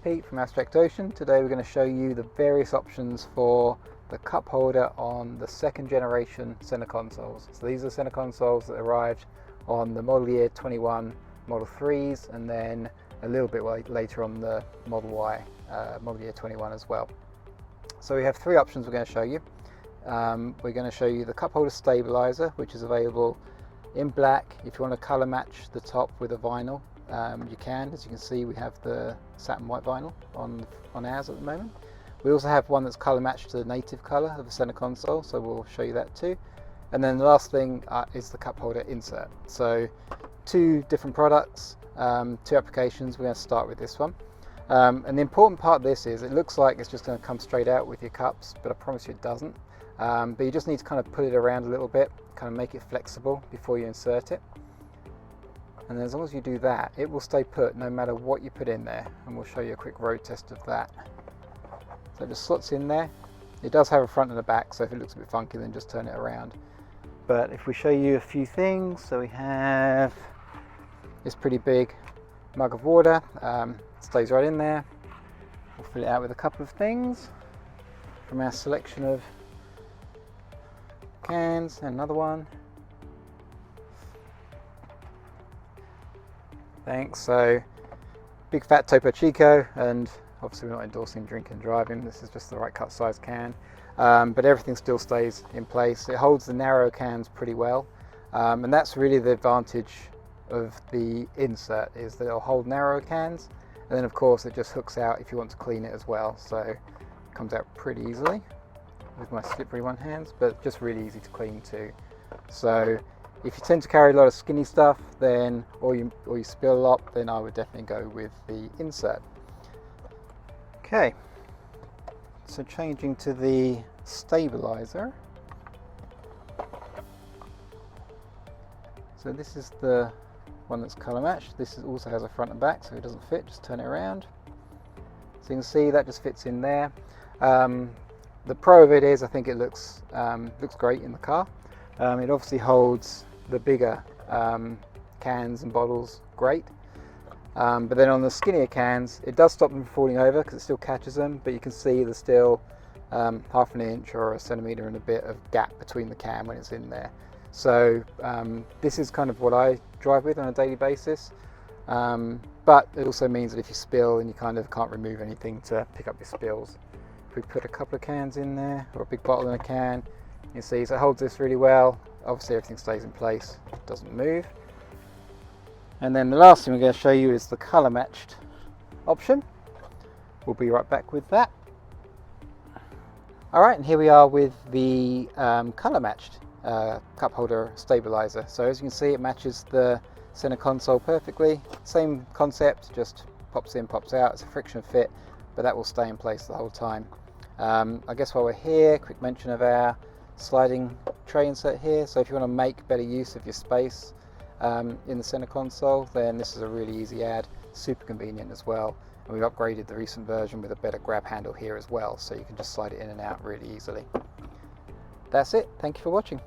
Pete from Abstract Ocean. Today we're going to show you the various options for the cup holder on the second generation center consoles. So these are center consoles that arrived on the model year 21 Model 3s, and then a little bit later on the Model Y model year 21 as well. So we have three options we're going to show you. We're going to show you the cup holder stabilizer, which is available in black. If you want to color match the top with a vinyl, you can. As you can see, we have the satin white vinyl on ours at the moment. We also have one that's color matched to the native color of the center console, so we'll show you that too. And then the last thing is the cup holder insert. So two different products, two applications. We're going to start with this one. And the important part of this is it looks like it's just going to come straight out with your cups, but I promise you it doesn't. But you just need to kind of put it around a little bit, kind of make it flexible before you insert it. And as long as you do that, it will stay put no matter what you put in there. And we'll show you a quick road test of that. So it just slots in there. It does have a front and a back, so if it looks a bit funky, then just turn it around. But if we show you a few things, so we have this pretty big mug of water. Stays right in there. We'll fill it out with a couple of things from our selection of cans, and another one. Thanks. So big fat Topo Chico, and obviously we're not endorsing drinking and driving, this is just the right cut size can, but everything still stays in place. It holds the narrow cans pretty well, and that's really the advantage of the insert, is that it'll hold narrow cans, and then of course it just hooks out if you want to clean it as well, so it comes out pretty easily with my slippery one hands, but just really easy to clean too. So if you tend to carry a lot of skinny stuff, then or you spill a lot, then I would definitely go with the insert. Okay, so changing to the stabilizer. So this is the one that's color matched. This also has a front and back, so it doesn't fit, just turn it around. So you can see that just fits in there. The pro of it is I think it looks great in the car. It obviously holds the bigger cans and bottles great, but then on the skinnier cans it does stop them from falling over because it still catches them, but you can see there's still half an inch or a centimetre and a bit of gap between the can when it's in there. So this is kind of what I drive with on a daily basis, but it also means that if you spill and you kind of can't remove anything to pick up your spills. If we put a couple of cans in there, or a big bottle in a can, you see, so it holds this really well. Obviously everything stays in place, doesn't move. And then the last thing we're going to show you is the color matched option. We'll be right back with that. Alright, and here we are with the color matched cup holder stabilizer. So as you can see, it matches the center console perfectly. Same concept, just pops in, pops out. It's a friction fit, but that will stay in place the whole time. I guess while we're here, quick mention of our sliding tray insert here. So if you want to make better use of your space in the center console, then this is a really easy add, super convenient as well. And we've upgraded the recent version with a better grab handle here as well, so you can just slide it in and out really easily. That's it. Thank you for watching.